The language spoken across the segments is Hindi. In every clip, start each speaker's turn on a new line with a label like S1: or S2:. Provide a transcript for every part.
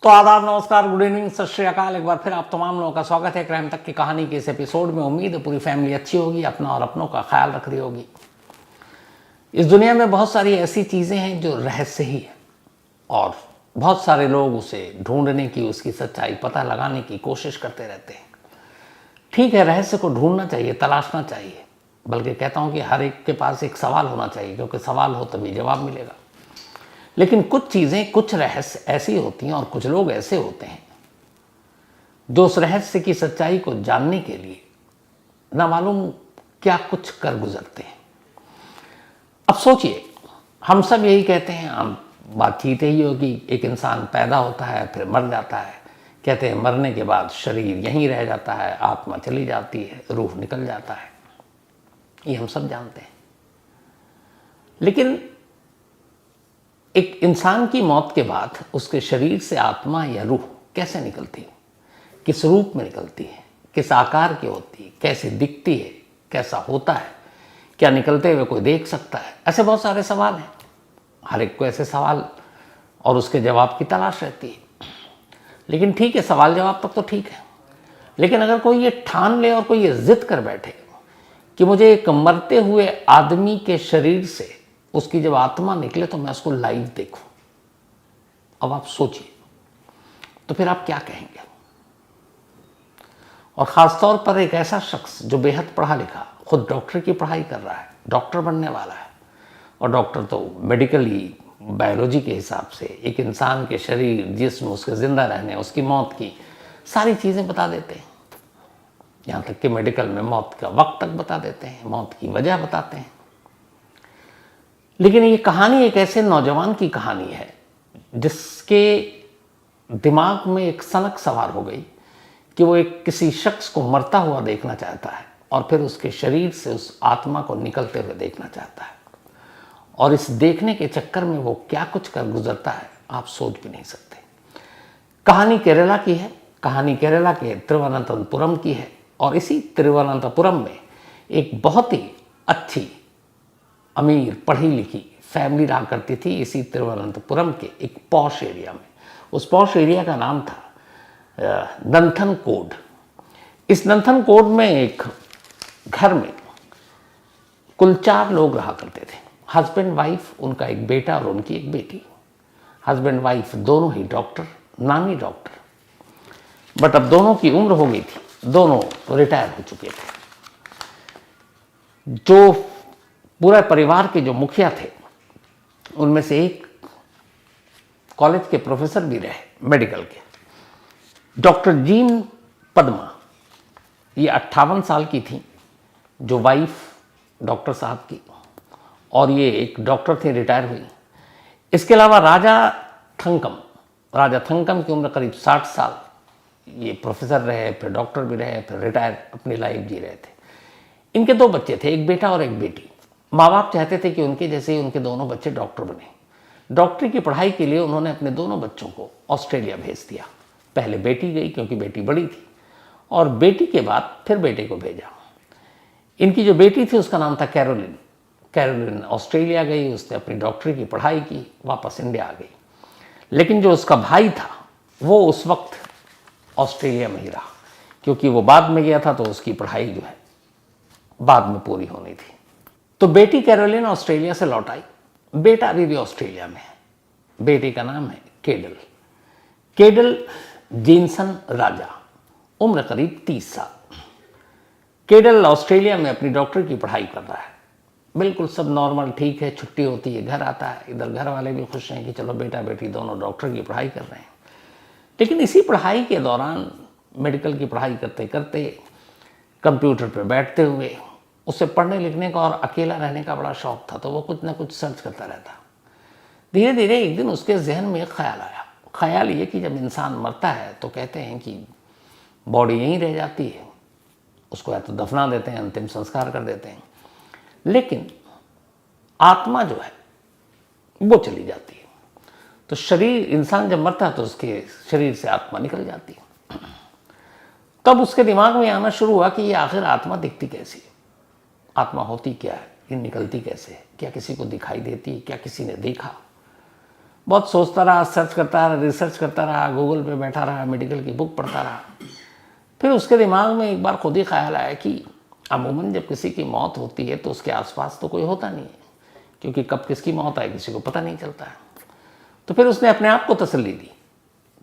S1: तो आदाब, नमस्कार, गुड इवनिंग, सत श्री अकाल। एक बार फिर आप तमाम लोगों का स्वागत है क्राइम तक की कहानी के इस एपिसोड में। उम्मीद है पूरी फैमिली अच्छी होगी, अपना और अपनों का ख्याल रख रही होगी। इस दुनिया में बहुत सारी ऐसी चीज़ें हैं जो रहस्य ही है और बहुत सारे लोग उसे ढूंढने की, उसकी सच्चाई पता लगाने की कोशिश करते रहते हैं। ठीक है, रहस्य को ढूंढना चाहिए, तलाशना चाहिए, बल्कि कहता हूँ कि हर एक के पास एक सवाल होना चाहिए, क्योंकि सवाल हो तभी जवाब मिलेगा। लेकिन कुछ चीज़ें, कुछ रहस्य ऐसी होती हैं और कुछ लोग ऐसे होते हैं जो उस रहस्य की सच्चाई को जानने के लिए ना मालूम क्या कुछ कर गुजरते हैं। अब सोचिए, हम सब यही कहते हैं, हम बातचीत यही होगी, एक इंसान पैदा होता है फिर मर जाता है, कहते हैं मरने के बाद शरीर यहीं रह जाता है, आत्मा चली जाती है, रूह निकल जाता है। ये हम सब जानते हैं। लेकिन एक इंसान की मौत के बाद उसके शरीर से आत्मा या रूह कैसे निकलती है, किस रूप में निकलती है, किस आकार की होती है, कैसे दिखती है, कैसा होता है, क्या निकलते हुए कोई देख सकता है? ऐसे बहुत सारे सवाल हैं। हर एक को ऐसे सवाल और उसके जवाब की तलाश रहती है। लेकिन ठीक है, सवाल जवाब तक तो ठीक है, लेकिन अगर कोई ये ठान ले और कोई ये जिद कर बैठे कि मुझे एक मरते हुए आदमी के शरीर से उसकी जब आत्मा निकले तो मैं उसको लाइव देखूं, अब आप सोचिए, तो फिर आप क्या कहेंगे? और ख़ासतौर पर एक ऐसा शख्स जो बेहद पढ़ा लिखा, खुद डॉक्टर की पढ़ाई कर रहा है, डॉक्टर बनने वाला है, और डॉक्टर तो मेडिकली, बायोलॉजी के हिसाब से एक इंसान के शरीर, जिस्म, उसके ज़िंदा रहने, उसकी मौत की सारी चीज़ें बता देते हैं। यहाँ तक कि मेडिकल में मौत का वक्त तक बता देते हैं, मौत की वजह बताते हैं। लेकिन ये कहानी एक ऐसे नौजवान की कहानी है जिसके दिमाग में एक सनक सवार हो गई कि वो एक किसी शख्स को मरता हुआ देखना चाहता है और फिर उसके शरीर से उस आत्मा को निकलते हुए देखना चाहता है। और इस देखने के चक्कर में वो क्या कुछ कर गुजरता है, आप सोच भी नहीं सकते। कहानी केरला की है, कहानी केरला के तिरुवनंतपुरम की है। और इसी तिरुवनंतपुरम में एक बहुत ही अच्छी, अमीर, पढ़ी लिखी फैमिली रहा करती थी, इसी तिरुवनंतपुरम के एक पॉश एरिया में। उस पॉश एरिया का नाम था नंथन कोड। इस नंथन कोड में एक घर में कुल 4 लोग रहा करते थे, हस्बैंड वाइफ, उनका एक बेटा और उनकी एक बेटी। हस्बैंड वाइफ दोनों ही डॉक्टर, नामी डॉक्टर। बट अब दोनों की उम्र हो गई थी, दोनों रिटायर हो चुके थे। जो पूरे परिवार के जो मुखिया थे, उनमें से एक कॉलेज के प्रोफेसर भी रहे, मेडिकल के, डॉक्टर जीन पद्मा। ये 58 साल की थी, जो वाइफ डॉक्टर साहब की, और ये एक डॉक्टर थे, रिटायर हुई। इसके अलावा राजा थंकम की उम्र करीब 60 साल। ये प्रोफेसर रहे, फिर डॉक्टर भी रहे, फिर रिटायर अपनी लाइफ जी रहे थे। इनके 2 बच्चे थे, एक बेटा और एक बेटी। माँ बाप चाहते थे कि उनके जैसे ही उनके दोनों बच्चे डॉक्टर बने। डॉक्टरी की पढ़ाई के लिए उन्होंने अपने दोनों बच्चों को ऑस्ट्रेलिया भेज दिया। पहले बेटी गई क्योंकि बेटी बड़ी थी, और बेटी के बाद फिर बेटे को भेजा। इनकी जो बेटी थी उसका नाम था कैरोलिन। कैरोलिन ऑस्ट्रेलिया गई, उसने अपनी डॉक्टरी की पढ़ाई की, वापस इंडिया आ गई। लेकिन जो उसका भाई था वो उस वक्त ऑस्ट्रेलिया में ही रहा, क्योंकि वो बाद में गया था तो उसकी पढ़ाई जो है बाद में पूरी होनी थी। तो बेटी कैरोलिन ऑस्ट्रेलिया से लौट आई, बेटा अभी भी ऑस्ट्रेलिया में है। बेटी का नाम है केडल जेनसन राजा, उम्र करीब 30 साल। केडल ऑस्ट्रेलिया में अपनी डॉक्टर की पढ़ाई कर रहा है। बिल्कुल सब नॉर्मल, ठीक है, छुट्टी होती है, घर आता है। इधर घर वाले भी खुश हैं कि चलो बेटा बेटी दोनों डॉक्टर की पढ़ाई कर रहे हैं। लेकिन इसी पढ़ाई के दौरान, मेडिकल की पढ़ाई करते करते, कंप्यूटर पर बैठते हुए, उसे पढ़ने लिखने का और अकेला रहने का बड़ा शौक था, तो वो कुछ ना कुछ सर्च करता रहता। धीरे धीरे एक दिन उसके जहन में एक ख्याल आया। ख्याल ये कि जब इंसान मरता है तो कहते हैं कि बॉडी यहीं रह जाती है, उसको या तो दफना देते हैं, अंतिम संस्कार कर देते हैं, लेकिन आत्मा जो है वो चली जाती है। तो शरीर, इंसान जब मरता है तो उसके शरीर से आत्मा निकल जाती है। तब उसके दिमाग में आना शुरू हुआ कि ये आखिर आत्मा दिखती कैसी है, आत्मा होती क्या है, ये निकलती कैसे है, क्या किसी को दिखाई देती है, क्या किसी ने देखा? बहुत सोचता रहा, सर्च करता रहा, रिसर्च करता रहा, गूगल पे बैठा रहा, मेडिकल की बुक पढ़ता रहा। फिर उसके दिमाग में एक बार खुद ही ख्याल आया कि अमूमन जब किसी की मौत होती है तो उसके आसपास तो कोई होता नहीं है, क्योंकि कब किसकी मौत आए किसी को पता नहीं चलता है। तो फिर उसने अपने आप को तसल्ली दी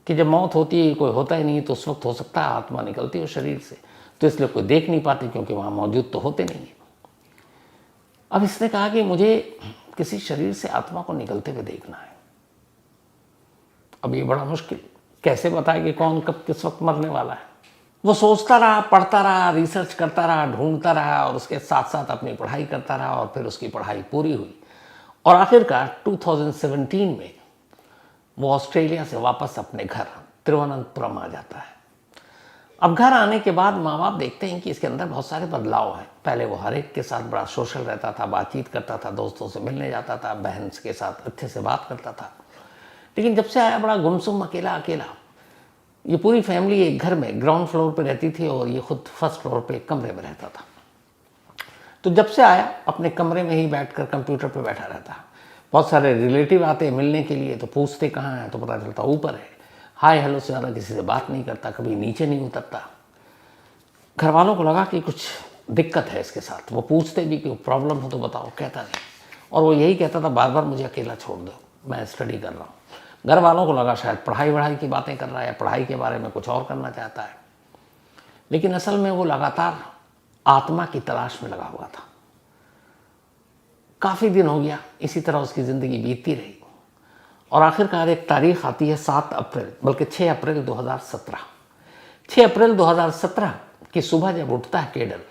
S1: कि जब मौत होती है कोई होता ही नहीं, तो उस वक्त हो सकता है आत्मा निकलती हो शरीर से, तो इसलिए कोई देख नहीं पाती क्योंकि वहाँ मौजूद तो होते नहीं है। अब इसने कहा कि मुझे किसी शरीर से आत्मा को निकलते हुए देखना है। अब ये बड़ा मुश्किल, कैसे बताए कि कौन कब किस वक्त मरने वाला है। वो सोचता रहा, पढ़ता रहा, रिसर्च करता रहा, ढूंढता रहा, और उसके साथ साथ अपनी पढ़ाई करता रहा, और फिर उसकी पढ़ाई पूरी हुई और आखिरकार 2017 में वो ऑस्ट्रेलिया से वापस अपने घर तिरुवनंतपुरम आ जाता है। अब घर आने के बाद माँ बाप देखते हैं कि इसके अंदर बहुत सारे बदलाव हैं। पहले वो हर एक के साथ बड़ा सोशल रहता था, बातचीत करता था, दोस्तों से मिलने जाता था, बहन के साथ अच्छे से बात करता था। लेकिन जब से आया बड़ा गुमसुम, अकेला अकेला। ये पूरी फैमिली एक घर में ग्राउंड फ्लोर पे रहती थी और ये खुद फर्स्ट फ्लोर पे एक कमरे में रहता था। तो जब से आया अपने कमरे में ही बैठकर कंप्यूटर पे बैठा रहता। बहुत सारे रिलेटिव आते मिलने के लिए, तो पूछते कहाँ हैं, तो पता चलता ऊपर है। हाय हेलो से ज़्यादा किसी से बात नहीं करता, कभी नीचे नहीं उतरता। घर वालों को लगा कि कुछ दिक्कत है इसके साथ। वो पूछते भी कि प्रॉब्लम हो तो बताओ, कहता नहीं। और वो यही कहता था बार बार, मुझे अकेला छोड़ दो, मैं स्टडी कर रहा हूँ। घर वालों को लगा शायद पढ़ाई वढ़ाई की बातें कर रहा है या पढ़ाई के बारे में कुछ और करना चाहता है, लेकिन असल में वो लगातार आत्मा की तलाश में लगा हुआ था। काफ़ी दिन हो गया इसी तरह उसकी ज़िंदगी बीतती रही और आखिरकार एक तारीख आती है 7 अप्रैल, बल्कि 6 अप्रैल 2017। 6 अप्रैल 2017 की सुबह जब उठता है केडल,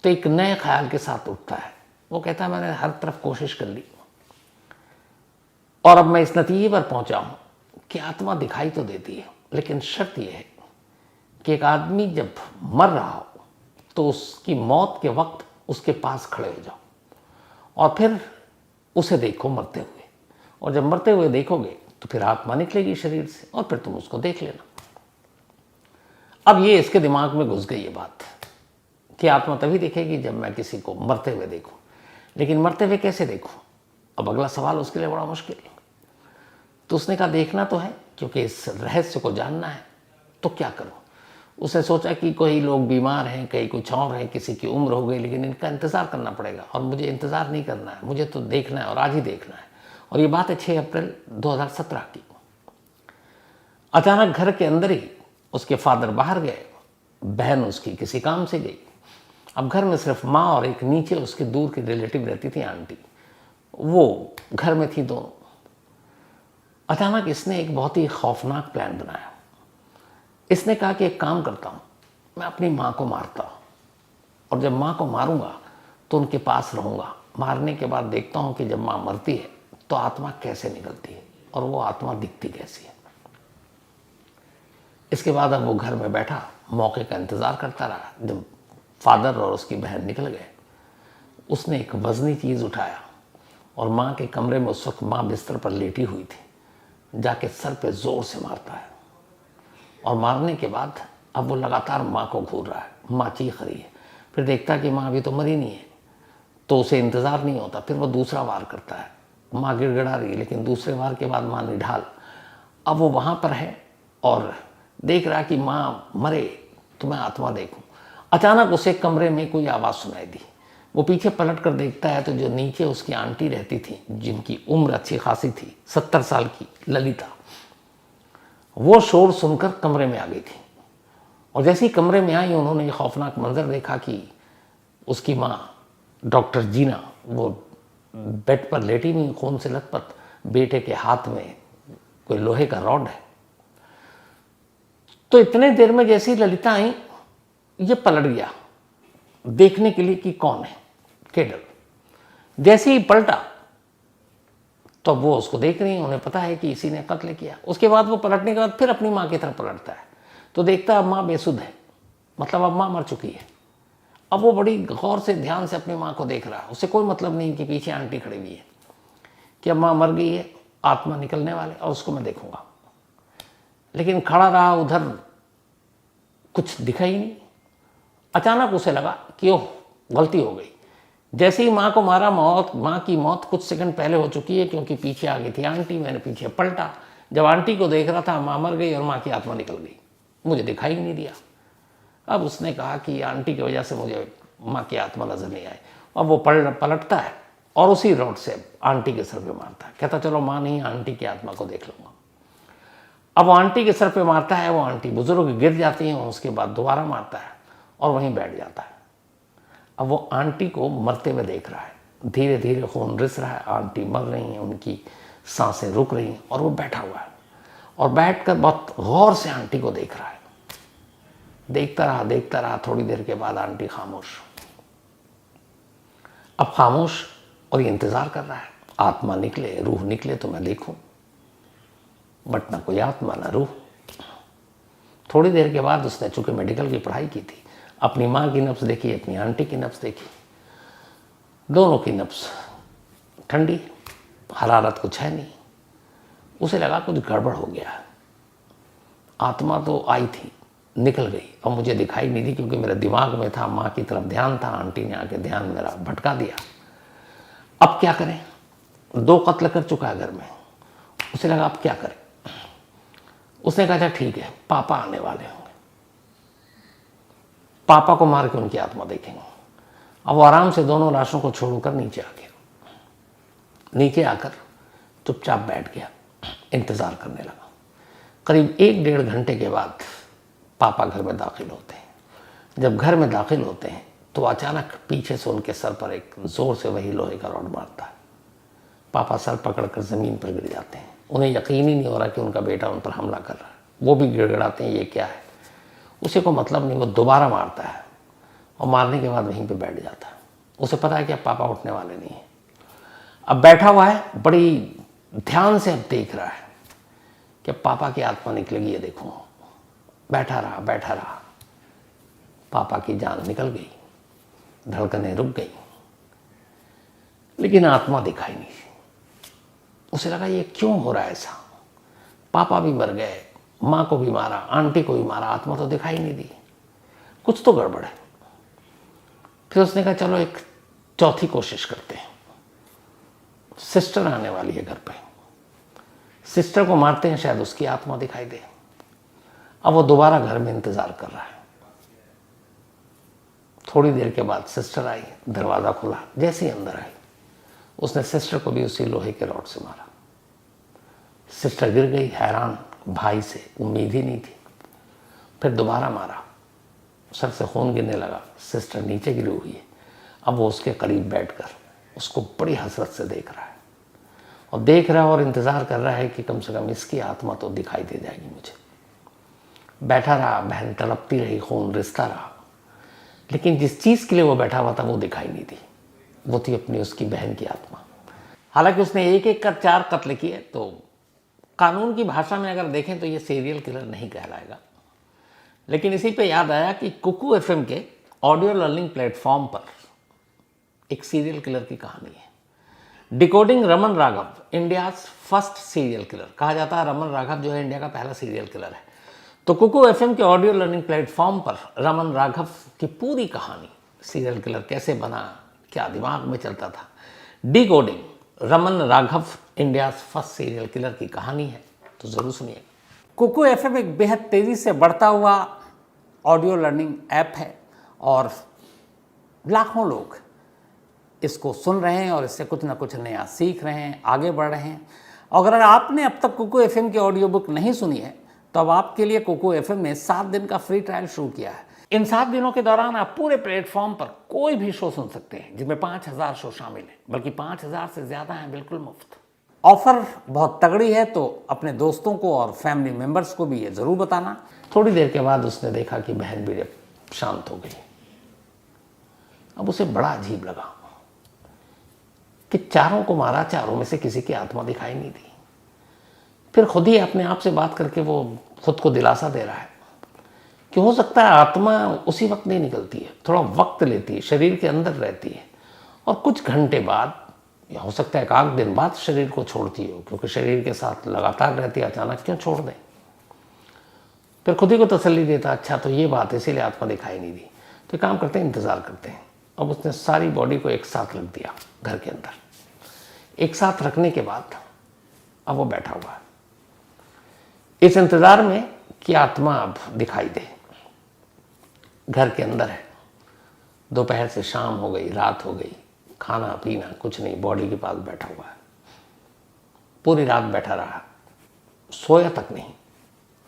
S1: तो एक नए ख्याल के साथ उठता है। वो कहता है मैंने हर तरफ कोशिश कर ली और अब मैं इस नतीजे पर पहुंचा हूं कि आत्मा दिखाई तो देती है, लेकिन शर्त यह है कि एक आदमी जब मर रहा हो तो उसकी मौत के वक्त उसके पास खड़े हो जाओ और फिर उसे देखो मरते हुए, और जब मरते हुए देखोगे तो फिर आत्मा निकलेगी शरीर से और फिर तुम उसको देख लेना। अब ये इसके दिमाग में घुस गई ये बात कि आत्मा तभी दिखेगी जब मैं किसी को मरते हुए देखूं, लेकिन मरते हुए कैसे देखूं? अब अगला सवाल उसके लिए बड़ा मुश्किल। तो उसने कहा देखना तो है, क्योंकि इस रहस्य को जानना है, तो क्या करूं? उसने सोचा कि कोई लोग बीमार हैं, कहीं कुछ और है, किसी की उम्र हो गई, लेकिन इनका इंतज़ार करना पड़ेगा और मुझे इंतज़ार नहीं करना है, मुझे तो देखना है और आज ही देखना है। और ये बात है 6 अप्रैल 2017 की। अचानक घर के अंदर ही उसके फादर बाहर गए, बहन उसकी किसी काम से गई। अब घर में सिर्फ माँ और एक नीचे उसके दूर की रिलेटिव रहती थी, आंटी, वो घर में थी दोनों। अचानक इसने एक बहुत ही खौफनाक प्लान बनाया। इसने कहा कि एक काम करता हूँ, मैं अपनी माँ को मारता हूँ और जब माँ को मारूंगा तो उनके पास रहूँगा। मारने के बाद देखता हूँ कि जब माँ मरती है तो आत्मा कैसे निकलती है और वो आत्मा दिखती कैसी है। इसके बाद अब वो घर में बैठा मौके का इंतज़ार करता रहा। जब फादर और उसकी बहन निकल गए, उसने एक वजनी चीज़ उठाया और माँ के कमरे में, उस वक्त माँ बिस्तर पर लेटी हुई थी, जाके सर पे ज़ोर से मारता है। और मारने के बाद अब वो लगातार माँ को घूर रहा है, माँ चीख रही है। फिर देखता कि माँ अभी तो मरी नहीं है, तो उसे इंतज़ार नहीं होता। फिर वो दूसरा वार करता है, माँ गिड़गिड़ा रही है, लेकिन दूसरे वार के बाद माँ निढाल। अब वो वहाँ पर है और देख रहा कि माँ मरे तो मैं आत्मा देखूँ। अचानक उसे कमरे में कोई आवाज़ सुनाई दी। वो पीछे पलट कर देखता है तो जो नीचे उसकी आंटी रहती थी, जिनकी उम्र अच्छी खासी थी, 70 साल की, ललिता, वो शोर सुनकर कमरे में आ गई थी। और जैसे ही कमरे में आई, उन्होंने ये खौफनाक मंजर देखा कि उसकी माँ डॉक्टर जीना वो बेड पर लेटी हुई, खून से लथपथ, बेटे के हाथ में कोई लोहे का रॉड है। तो इतने देर में जैसे ही ललिता आई, ये पलट गया देखने के लिए कि कौन है केडल। जैसे ही पलटा तो वो उसको देख रही है, उन्हें पता है कि इसी ने कत्ल किया। उसके बाद वो पलटने के बाद फिर अपनी माँ की तरफ पलटता है तो देखता अब माँ बेसुध है, मतलब अब माँ मर चुकी है। अब वो बड़ी गौर से ध्यान से अपनी माँ को देख रहा है। उसे कोई मतलब नहीं कि पीछे आंटी खड़ी हुई है, कि अब माँ मर गई है, आत्मा निकलने वाले और उसको मैं देखूंगा। लेकिन खड़ा रहा उधर, कुछ दिखा ही नहीं। अचानक उसे लगा कि ओह गलती हो गई, जैसे ही माँ को मारा, माँ की मौत कुछ सेकंड पहले हो चुकी है, क्योंकि पीछे आ गई थी आंटी। मैंने पीछे पलटा, जब आंटी को देख रहा था माँ मर गई और माँ की आत्मा निकल गई, मुझे दिखाई नहीं दिया। अब उसने कहा कि आंटी की वजह से मुझे माँ की आत्मा नजर नहीं आई। अब वो पलटता है और उसी रोड से आंटी के सर पे मारता है, कहता चलो माँ नहीं, आंटी की आत्मा को देख लूंगा। अब वो आंटी के सर पे मारता है, वो आंटी बुजुर्ग गिर जाती है, उसके बाद दोबारा मारता है और वहीं बैठ जाता है। अब वो आंटी को मरते हुए देख रहा है, धीरे धीरे खून रिस रहा है, आंटी मर रही हैं, उनकी सांसें रुक रही हैं और वो बैठा हुआ है और बैठकर बहुत गौर से आंटी को देख रहा है। देखता रहा, थोड़ी देर के बाद आंटी खामोश। अब खामोश और ये इंतजार कर रहा है आत्मा निकले, रूह निकले तो मैं देखूं, बट ना कोई आत्मा ना रूह। थोड़ी देर के बाद उसने, चूंकि मेडिकल की पढ़ाई की थी, अपनी माँ की नब्ज देखी, अपनी आंटी की नब्ज देखी, दोनों की नब्ज ठंडी, हरारत कुछ है नहीं। उसे लगा कुछ गड़बड़ हो गया। आत्मा तो आई थी, निकल गई, अब मुझे दिखाई नहीं दी क्योंकि मेरे दिमाग में था, माँ की तरफ ध्यान था, आंटी ने आके ध्यान मेरा भटका दिया। अब क्या करें, 2 कत्ल कर चुका है घर में। उसे लगा अब क्या करें। उसने कहा अच्छा ठीक है, पापा आने वाले होंगे, पापा को मार के उनकी आत्मा देखेंगे। अब वो आराम से दोनों लाशों को छोड़कर नीचे आ गया। नीचे आकर चुपचाप बैठ गया, इंतजार करने लगा। करीब 1-1.5 घंटे के बाद पापा घर में दाखिल होते हैं। जब घर में दाखिल होते हैं तो अचानक पीछे से उनके सर पर एक जोर से वही लोहे का रॉड मारता है। पापा सर पकड़कर जमीन पर गिर जाते हैं। उन्हें यकीन ही नहीं हो रहा कि उनका बेटा उन पर हमला कर रहा है। वो भी गिड़गिड़ाते हैं, ये क्या है। उसे को मतलब नहीं, वो दोबारा मारता है और मारने के बाद वहीं पे बैठ जाता है। उसे पता है कि अब पापा उठने वाले नहीं है। अब बैठा हुआ है, बड़ी ध्यान से अब देख रहा है कि अब पापा की आत्मा निकलेगी, ये देखूं। बैठा रहा, पापा की जान निकल गई, धड़कनें रुक गई, लेकिन आत्मा दिखाई नहीं। उसे लगा ये क्यों हो रहा है ऐसा, पापा भी मर गए, माँ को भी मारा, आंटी को भी मारा, आत्मा तो दिखाई नहीं दी, कुछ तो गड़बड़ है। फिर उसने कहा चलो एक चौथी कोशिश करते हैं। सिस्टर आने वाली है घर पे, सिस्टर को मारते हैं, शायद उसकी आत्मा दिखाई दे। अब वो दोबारा घर में इंतजार कर रहा है। थोड़ी देर के बाद सिस्टर आई, दरवाजा खुला, जैसे ही अंदर आई उसने सिस्टर को भी उसी लोहे के रॉड से मारा। सिस्टर गिर गई, हैरान, भाई से उम्मीद ही नहीं थी। फिर दोबारा मारा, सर से खून गिरने लगा, सिस्टर नीचे गिरी हुई है। अब वो उसके करीब बैठकर उसको बड़ी हसरत से देख रहा है और इंतजार कर रहा है कि कम से कम इसकी आत्मा तो दिखाई दे जाएगी मुझे। बैठा रहा, बहन तड़पती रही, खून रिसता रहा, लेकिन जिस चीज के लिए वो बैठा हुआ था वो दिखाई नहीं दी। वो थी अपनी उसकी बहन की आत्मा। हालांकि उसने एक एक कर 4 कत्ल किए, तो कानून की भाषा में अगर देखें तो ये सीरियल किलर नहीं कहलाएगा। लेकिन इसी पे याद आया कि कुकू एफएम के ऑडियो लर्निंग प्लेटफॉर्म पर एक सीरियल किलर की कहानी है। Decoding Raman Raghav, India's first serial killer कहा जाता है। रमन राघव जो है इंडिया का पहला सीरियल किलर है। तो कुकू एफएम के ऑडियो लर्निंग प्लेटफॉर्म पर रमन राघव की पूरी कहानी, सीरियल किलर कैसे बना, क्या दिमाग में चलता था, decoding Raman Raghav India's first serial killer की कहानी है, तो जरूर सुनिए। कुकू एफएम एक बेहद तेजी से बढ़ता हुआ ऑडियो लर्निंग ऐप है और लाखों लोग इसको सुन रहे हैं और इससे कुछ ना कुछ नया सीख रहे हैं, आगे बढ़ रहे हैं। अगर आपने अब तक कुकू एफएम की ऑडियो बुक नहीं सुनी है तो अब आपके लिए कुकू एफएम ने 7 दिन का फ्री ट्रायल शुरू किया है। इन 7 दिनों के दौरान आप पूरे प्लेटफॉर्म पर कोई भी शो सुन सकते हैं, जिसमें 5000 शो शामिल हैं, बल्कि 5000 से ज़्यादा हैं, बिल्कुल मुफ्त। ऑफर बहुत तगड़ी है, तो अपने दोस्तों को और फैमिली मेम्बर्स को भी ये ज़रूर बताना। थोड़ी देर के बाद उसने देखा कि बहन भी शांत हो गई। अब उसे बड़ा अजीब लगा कि चारों को मारा, चारों में से किसी की आत्मा दिखाई नहीं दी। फिर खुद ही अपने आप से बात करके वो खुद को दिलासा दे रहा है कि हो सकता है आत्मा उसी वक्त नहीं निकलती है, थोड़ा वक्त लेती है, शरीर के अंदर रहती है और कुछ घंटे बाद या हो सकता है 1 दिन बाद शरीर को छोड़ती हो, क्योंकि शरीर के साथ लगातार रहती है, अचानक क्यों छोड़ दें। फिर खुद ही को तसल्ली देता, अच्छा तो ये बात, इसीलिए आत्मा दिखाई नहीं दी। तो काम करते हैं, इंतज़ार करते हैं। अब उसने सारी बॉडी को एक साथ रख दिया घर के अंदर। एक साथ रखने के बाद अब वो बैठा हुआ है इस इंतजार में कि आत्मा अब दिखाई दे। घर के अंदर है, दोपहर से शाम हो गई, रात हो गई, खाना पीना कुछ नहीं, बॉडी के पास बैठा हुआ है। पूरी रात बैठा रहा, सोया तक नहीं,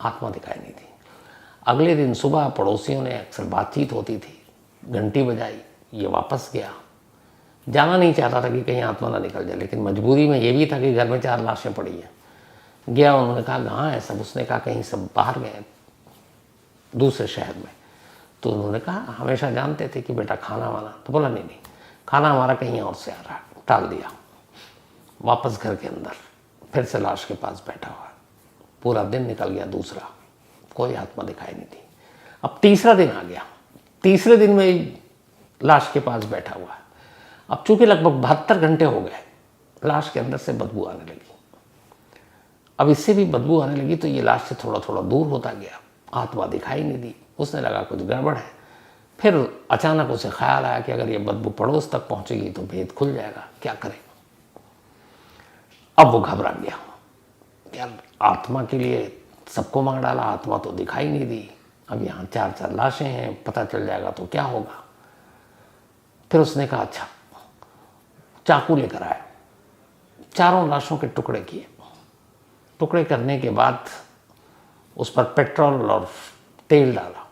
S1: आत्मा दिखाई नहीं थी। अगले दिन सुबह पड़ोसियों ने, अक्सर बातचीत होती थी, घंटी बजाई, ये वापस गया। जाना नहीं चाहता था कि कहीं आत्मा ना निकल जाए, लेकिन मजबूरी में ये भी था कि घर में 4 लाशें पड़ी हैं। गया, उन्होंने कहा कहाँ है सब? उसने कहा कहीं सब बाहर गए, दूसरे शहर में। तो उन्होंने कहा हमेशा जानते थे कि बेटा खाना वाना, तो बोला नहीं नहीं, खाना हमारा कहीं और से आ रहा है, टाल दिया। वापस घर के अंदर फिर से लाश के पास बैठा हुआ। पूरा दिन निकल गया, दूसरा, कोई आत्मा दिखाई नहीं थी। अब तीसरा दिन आ गया, तीसरे दिन में लाश के पास बैठा हुआ है। अब चूंकि लगभग 72 घंटे हो गए, लाश के अंदर से बदबू आने लगी। अब इससे भी बदबू आने लगी तो ये लाश से थोड़ा थोड़ा दूर होता गया, आत्मा दिखाई नहीं दी। उसने लगा कुछ गड़बड़ है। फिर अचानक उसे ख्याल आया कि अगर ये बदबू पड़ोस तक पहुंचेगी तो भेद खुल जाएगा, क्या करे। अब वो घबरा गया, यार आत्मा के लिए सबको मार डाला, आत्मा तो दिखाई नहीं दी, अब यहाँ 4 लाशें हैं, पता चल जाएगा तो क्या होगा। फिर उसने कहा अच्छा, चाकू लेकर आया, 4 लाशों के टुकड़े किए। टुकड़े करने के बाद उस पर पेट्रोल और तेल डाला,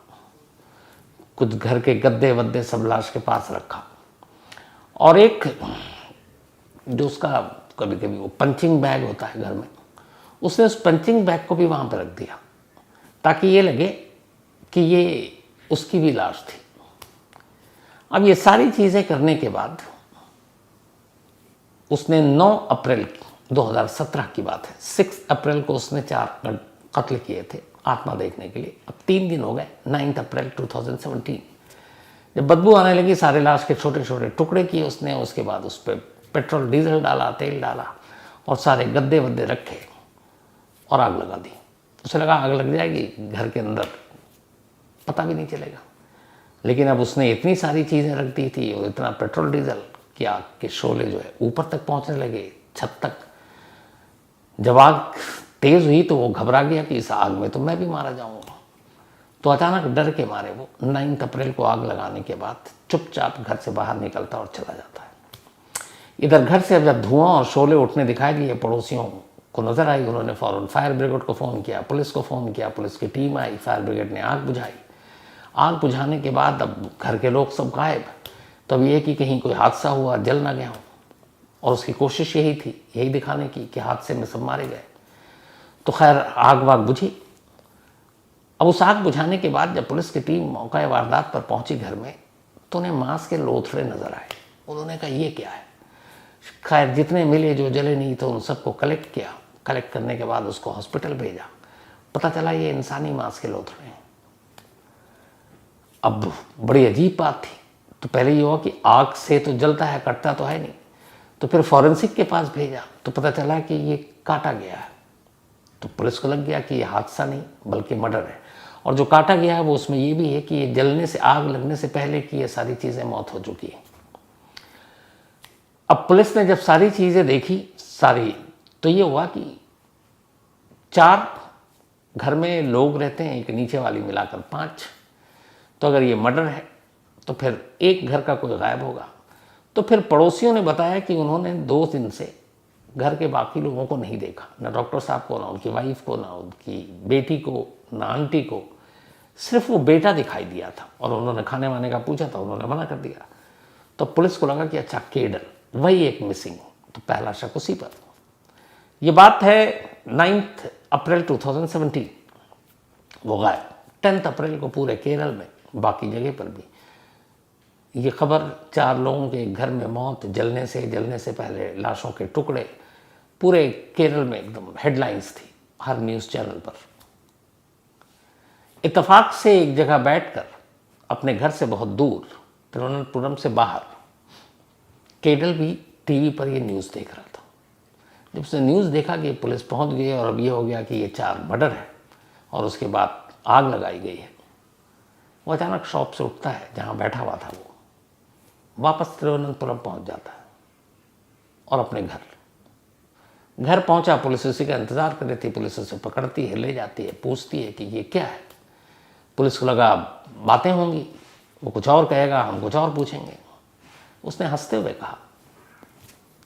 S1: कुछ घर के गद्दे वद्दे सब लाश के पास रखा, और एक जो उसका कभी कभी वो पंचिंग बैग होता है घर में, उसने उस पंचिंग बैग को भी वहाँ पर रख दिया ताकि ये लगे कि ये उसकी भी लाश थी। अब ये सारी चीज़ें करने के बाद उसने 9 अप्रैल 2017 की बात है, 6 अप्रैल को उसने 4 कत्ल किए थे आत्मा देखने के लिए। अब 3 दिन हो गए, 9 अप्रैल 2017। जब बदबू आने लगी, सारे लाश के छोटे छोटे टुकड़े किए उसने। उसके बाद उस पर पेट्रोल डीजल डाला, तेल डाला, और सारे गद्दे वद्दे रखे और आग लगा दी। उसे लगा आग लग जाएगी घर के अंदर, पता भी नहीं चलेगा। लेकिन अब उसने इतनी सारी चीज़ें रख दी थी और इतना पेट्रोल डीजल कि आग के शोले जो है ऊपर तक पहुंचने लगे, छत तक। जब आग तेज हुई तो वो घबरा गया कि इस आग में तो मैं भी मारा जाऊंगा। तो अचानक डर के मारे वो 9 अप्रैल को आग लगाने के बाद चुपचाप घर से बाहर निकलता और चला जाता है। इधर घर से अब जब धुआं और शोले उठने दिखाई दिए, पड़ोसियों को नजर आई, उन्होंने फौरन फायर ब्रिगेड को फ़ोन किया, पुलिस को फ़ोन किया, पुलिस की टीम आई, फायर ब्रिगेड ने आग बुझाई। आग बुझाने के बाद अब घर के लोग सब गायब। तब ये कि कहीं कोई हादसा हुआ, जल ना गया हो, और उसकी कोशिश यही थी, यही दिखाने की कि हादसे में सब मारे गए। तो खैर आग वाग बुझी। अब उस आग बुझाने के बाद जब पुलिस की टीम मौका वारदात पर पहुंची घर में, तो उन्हें मांस के लोथड़े नजर आए। उन्होंने कहा ये क्या है। खैर जितने मिले, जो जले नहीं तो उन सबको कलेक्ट किया। कलेक्ट करने के बाद उसको हॉस्पिटल भेजा। पता चला ये इंसानी मांस के लोथड़े हैं। अब बड़ी अजीब बात थी। तो पहले ये हुआ कि आग से तो जलता है, कटता तो है नहीं। तो फिर फॉरेंसिक के पास भेजा तो पता चला कि ये काटा गया है। तो पुलिस को लग गया कि ये हादसा नहीं बल्कि मर्डर है, और जो काटा गया है वो उसमें ये भी है कि ये जलने से, आग लगने से पहले की ये सारी चीज़ें मौत हो चुकी है। अब पुलिस ने जब सारी चीज़ें देखी सारी, तो ये हुआ कि 4 घर में लोग रहते हैं, एक नीचे वाली मिलाकर 5। तो अगर ये मर्डर है तो फिर एक घर का कोई गायब होगा। तो फिर पड़ोसियों ने बताया कि उन्होंने 2 दिन से घर के बाकी लोगों को नहीं देखा, ना डॉक्टर साहब को, ना उनकी वाइफ को, ना उनकी बेटी को, ना आंटी को। सिर्फ वो बेटा दिखाई दिया था, और उन्होंने खाने वाने का पूछा था, उन्होंने मना कर दिया। तो पुलिस को लगा कि अच्छा केडर, वही एक मिसिंग। तो पहला शक उसी पर। ये बात है 9 अप्रैल 2017। वो गायब 10 अप्रैल को पूरे केरल में, बाकी जगह पर भी ये खबर 4 लोगों के घर में मौत, जलने से पहले लाशों के टुकड़े, पूरे केरल में एकदम हेडलाइंस थी हर न्यूज़ चैनल पर। इत्तेफाक से एक जगह बैठकर अपने घर से बहुत दूर, तिरुवनंतपुरम से बाहर, केडल भी टीवी पर ये न्यूज़ देख रहा था। जब उसने न्यूज़ देखा कि पुलिस पहुंच गई और अब ये हो गया कि ये 4 मर्डर है और उसके बाद आग लगाई गई है, वो अचानक शॉप से उठता है जहाँ बैठा हुआ था वो, वापस तिरुवनंतपुरम पहुंच जाता है और अपने घर पहुंचा। पुलिस उसी का इंतजार कर रही थी। पुलिस उसे पकड़ती है, ले जाती है, पूछती है कि ये क्या है। पुलिस को लगा बातें होंगी, वो कुछ और कहेगा, हम कुछ और पूछेंगे। उसने हंसते हुए कहा,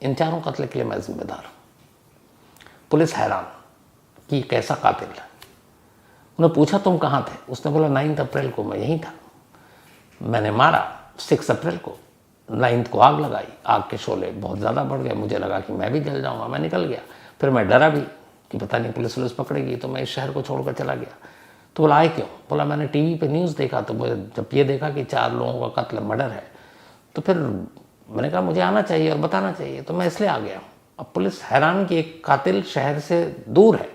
S1: इन चारों कत्ल के लिए मैं जिम्मेदार हूं। पुलिस हैरान कि कैसा कातिल है। उन्हें पूछा तुम कहाँ थे? उसने बोला 9 अप्रैल को मैं यहीं था, मैंने मारा 6 अप्रैल को, 9 को आग लगाई, आग के शोले बहुत ज़्यादा बढ़ गए, मुझे लगा कि मैं भी जल जाऊँगा, मैं निकल गया। फिर मैं डरा भी कि पता नहीं पुलिस पकड़ेगी, तो मैं इस शहर को छोड़कर चला गया। तो बोला आए क्यों? बोला मैंने टीवी पे न्यूज़ देखा, तो मुझे जब ये देखा कि 4 लोगों का कत्ल मर्डर है, तो फिर मैंने कहा मुझे आना चाहिए और बताना चाहिए, तो मैं इसलिए आ गया। अब पुलिस हैरान कि एक कातिल शहर से दूर है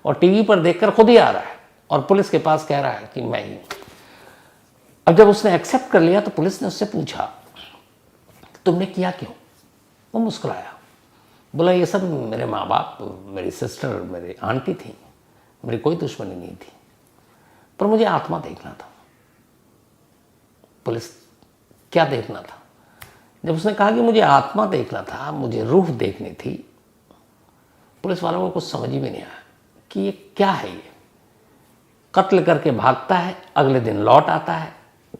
S1: और टीवी पर देखकर खुद ही आ रहा है और पुलिस के पास कह रहा है कि मैं ही। अब जब उसने एक्सेप्ट कर लिया तो पुलिस ने उससे पूछा तुमने किया क्यों? वो मुस्कुराया, बोला ये सब मेरे माँ बाप, मेरी सिस्टर, मेरी आंटी थी, मेरी कोई दुश्मनी नहीं थी, पर मुझे आत्मा देखना था। पुलिस क्या देखना था? जब उसने कहा कि मुझे आत्मा देखना था, मुझे रूह देखनी थी, पुलिस वालों को कुछ समझ ही भी नहीं आया कि ये क्या है। ये कत्ल करके भागता है, अगले दिन लौट आता है,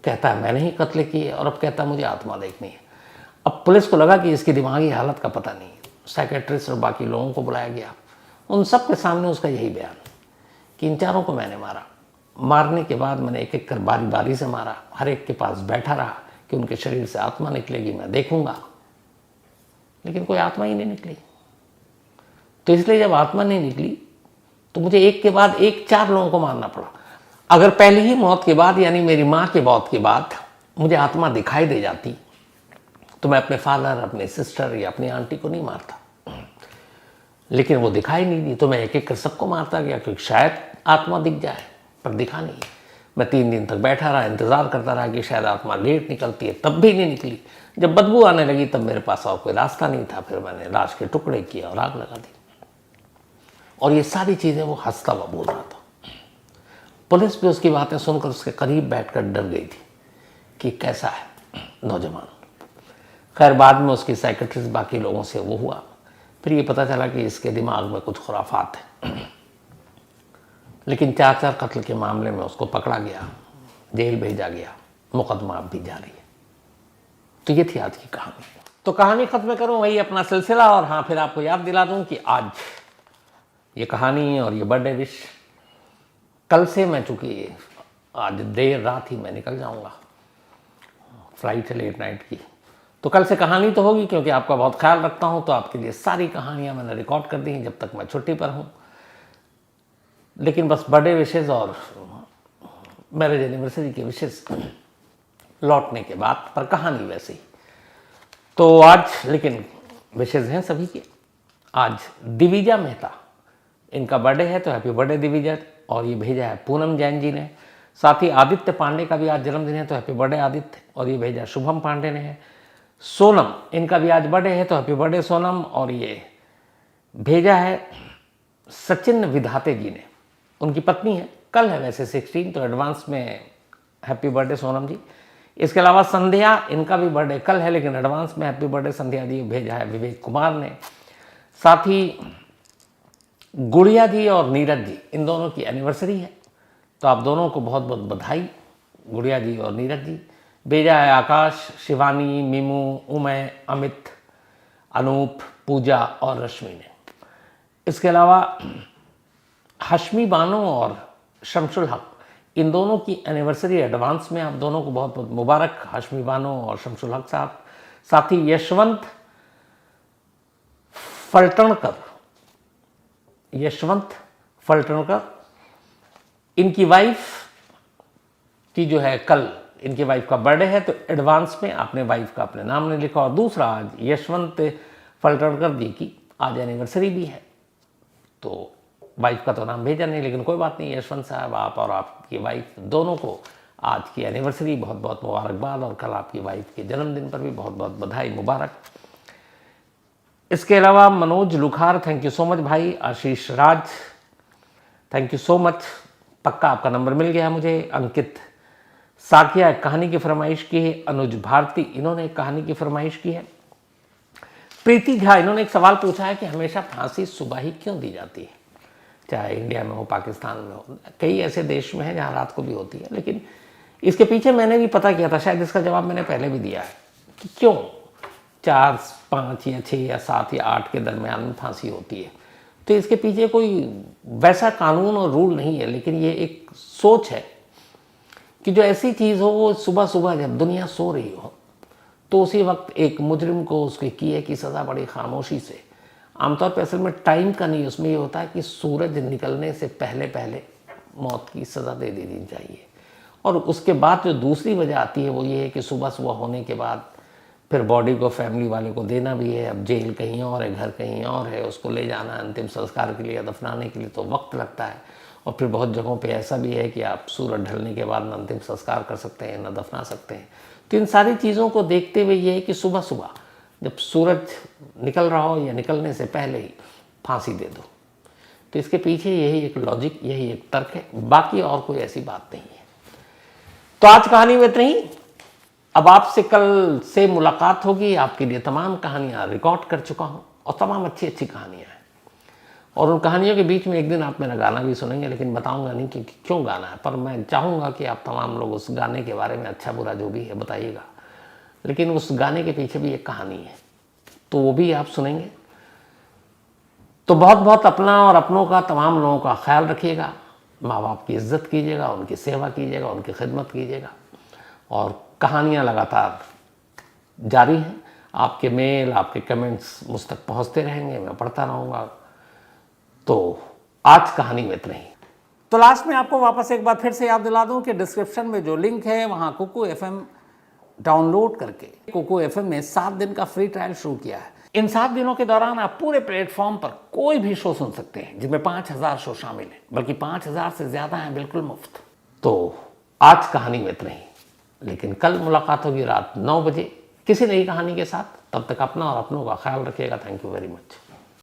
S1: कहता है मैंने ही कत्ल किए, और अब कहता है मुझे आत्मा देखनी है। अब पुलिस को लगा कि इसकी दिमागी हालत का पता नहीं है। साइकेट्रिस्ट और बाकी लोगों को बुलाया गया। उन सब के सामने उसका यही बयान कि इन चारों को मैंने मारा। मारने के बाद मैंने एक एक कर बारी बारी से मारा, हर एक के पास बैठा रहा कि उनके शरीर से आत्मा निकलेगी, मैं देखूंगा, लेकिन कोई आत्मा ही नहीं निकली। तो इसलिए जब आत्मा नहीं निकली तो मुझे एक के बाद एक 4 लोगों को मारना पड़ा। अगर पहले ही मौत के बाद, यानी मेरी माँ के मौत के बाद मुझे आत्मा दिखाई दे जाती तो मैं अपने फादर, अपने सिस्टर या अपनी आंटी को नहीं मारता, लेकिन वो दिखाई नहीं दी तो मैं एक एक कर सबको मारता गया क्योंकि शायद आत्मा दिख जाए, पर दिखा नहीं। मैं 3 दिन तक बैठा रहा, इंतज़ार करता रहा कि शायद आत्मा लेट निकलती है, तब भी नहीं निकली। जब बदबू आने लगी तब मेरे पास और कोई रास्ता नहीं था, फिर मैंने लाश के टुकड़े किए और आग लगा दी। और ये सारी चीज़ें वो हंसता हुआ बोल रहा था। पुलिस भी उसकी बातें सुनकर उसके करीब बैठकर डर गई थी कि कैसा है नौजवान। खैर बाद में उसकी साइकेट्रिस्ट बाकी लोगों से वो हुआ, फिर ये पता चला कि इसके दिमाग में कुछ खुराफात है। लेकिन 4 कत्ल के मामले में उसको पकड़ा गया, जेल भेजा गया, मुकदमा अब भी जारी है। तो ये थी आज की कहानी। तो कहानी खत्म करूं वही अपना सिलसिला, और हाँ फिर आपको याद दिला दूं कि आज ये कहानी और ये बर्थडे विश कल से, मैं चूँकि आज देर रात ही मैं निकल जाऊंगा, फ्लाइट है लेट नाइट की, तो कल से कहानी तो होगी क्योंकि आपका बहुत ख्याल रखता हूं, तो आपके लिए सारी कहानियां मैंने रिकॉर्ड कर दी हैं जब तक मैं छुट्टी पर हूं। लेकिन बस बर्थडे विशेज़ और मैरिज एनिवर्सरी के विशेष लौटने के बाद, पर कहानी वैसे ही। तो आज लेकिन विशेष हैं सभी के। आज दिविजा मेहता, इनका बर्थडे है, तो हैप्पी बर्थडे दिविजा। और ये भेजा है पूनम जैन जी ने। साथ ही आदित्य पांडे का भी आज जन्मदिन है, तो हैप्पी बर्थडे आदित्य। और ये भेजा शुभम पांडे ने है। सोनम, इनका भी आज बर्थडे है, तो हैप्पी बर्थडे सोनम। और ये भेजा है सचिन विधाते जी ने, उनकी पत्नी है, कल है वैसे 16, तो एडवांस में हैप्पी बर्थडे सोनम जी। इसके अलावा संध्या, इनका भी बर्थडे कल है, लेकिन एडवांस में हैप्पी बर्थडे संध्या जी भेजा है विवेक कुमार ने। साथ ही गुड़िया जी और नीरज जी, इन दोनों की एनिवर्सरी है, तो आप दोनों को बहुत बहुत बधाई, गुड़िया जी और नीरज जी। भेजा है आकाश, शिवानी, मीमू, उमय, अमित, अनूप, पूजा और रश्मि ने। इसके अलावा हश्मी बानो और शमशुल हक, इन दोनों की एनिवर्सरी एडवांस में आप दोनों को बहुत बहुत मुबारक, हश्मी बानो और शमशुल हक साहब। साथ ही यशवंत फलटणकर, इनकी वाइफ की जो है कल इनकी वाइफ का बर्थडे है, तो एडवांस में आपने वाइफ का अपने नाम ने लिखा। और दूसरा, आज यशवंत फलटणकर जी की आज एनिवर्सरी भी है, तो वाइफ का तो नाम भेजा नहीं, लेकिन कोई बात नहीं, यशवंत साहब आप और आपकी वाइफ दोनों को आज की एनिवर्सरी बहुत बहुत मुबारकबाद, और कल आपकी वाइफ के जन्मदिन पर भी बहुत बहुत बधाई मुबारक। इसके अलावा Manoj Lukhar, thank you so much भाई। Ashish Raj, thank you so much, पक्का आपका नंबर मिल गया मुझे। अंकित साकिया एक कहानी की फरमाइश की है, अनुज भारती इन्होंने एक कहानी की फरमाइश की है, प्रीति झा इन्होंने एक सवाल पूछा है कि हमेशा फांसी सुबह ही क्यों दी जाती है, चाहे इंडिया में हो पाकिस्तान में हो, कई ऐसे देश में है जहाँ रात को भी होती है। लेकिन इसके पीछे मैंने भी पता किया था, शायद इसका जवाब मैंने पहले भी दिया है कि क्यों 4, 5 या 6 या 7 या 8 के दरमियान में फांसी होती है। तो इसके पीछे कोई वैसा कानून और रूल नहीं है, लेकिन ये एक सोच है कि जो ऐसी चीज़ हो वो सुबह सुबह जब दुनिया सो रही हो तो उसी वक्त एक मुजरिम को उसके किए की सज़ा बड़ी खामोशी से, आमतौर पर असल में टाइम का नहीं, उसमें ये होता है कि सूरज निकलने से पहले पहले मौत की सज़ा दे देनी चाहिए। और उसके बाद जो दूसरी वजह आती है वो ये है कि सुबह सुबह होने के बाद फिर बॉडी को फैमिली वाले को देना भी है, अब जेल कहीं और है, घर कहीं और है, उसको ले जाना अंतिम संस्कार के लिए, दफनाने के लिए तो वक्त लगता है। और फिर बहुत जगहों पे ऐसा भी है कि आप सूरज ढलने के बाद न अंतिम संस्कार कर सकते हैं न दफना सकते हैं। तो इन सारी चीज़ों को देखते हुए ये है कि सुबह सुबह जब सूरज निकल रहा हो या निकलने से पहले ही फांसी दे दो। तो इसके पीछे यही एक लॉजिक, यही एक तर्क है, बाकी और कोई ऐसी बात नहीं है। तो आज कहानी में इतना ही। अब आपसे कल से मुलाकात होगी। आपके लिए तमाम कहानियाँ रिकॉर्ड कर चुका हूँ और तमाम अच्छी अच्छी कहानियाँ हैं। और उन कहानियों के बीच में एक दिन आप मेरा गाना भी सुनेंगे, लेकिन बताऊंगा नहीं कि क्यों गाना है, पर मैं चाहूँगा कि आप तमाम लोग उस गाने के बारे में अच्छा बुरा जो भी है बताइएगा। लेकिन उस गाने के पीछे भी एक कहानी है, तो वो भी आप सुनेंगे। तो बहुत बहुत अपना और अपनों का, तमाम लोगों का ख्याल रखिएगा। माँ बाप की इज्जत कीजिएगा, उनकी सेवा कीजिएगा, उनकी खिदमत कीजिएगा। और कहानियाँ लगातार जारी हैं। आपके मेल, आपके कमेंट्स मुझ तक पहुँचते रहेंगे, मैं पढ़ता रहूँगा। तो आज कहानी में इतना ही। तो लास्ट में आपको वापस एक बार फिर से याद दिला दूं कि डिस्क्रिप्शन में जो लिंक है वहाँ कुकू FM डाउनलोड करके कुकू FM में 7 दिन का फ्री ट्रायल शुरू किया है। इन 7 दिनों के दौरान आप पूरे प्लेटफॉर्म पर कोई भी शो सुन सकते हैं, जिनमें 5000 शो शामिल हैं, बल्कि 5000 से ज़्यादा हैं बिल्कुल मुफ्त। तो आज कहानी में इतना ही, लेकिन कल मुलाकात होगी रात 9 बजे किसी नई कहानी के साथ। तब तक अपना और अपनों का ख्याल रखिएगा। Thank you very much.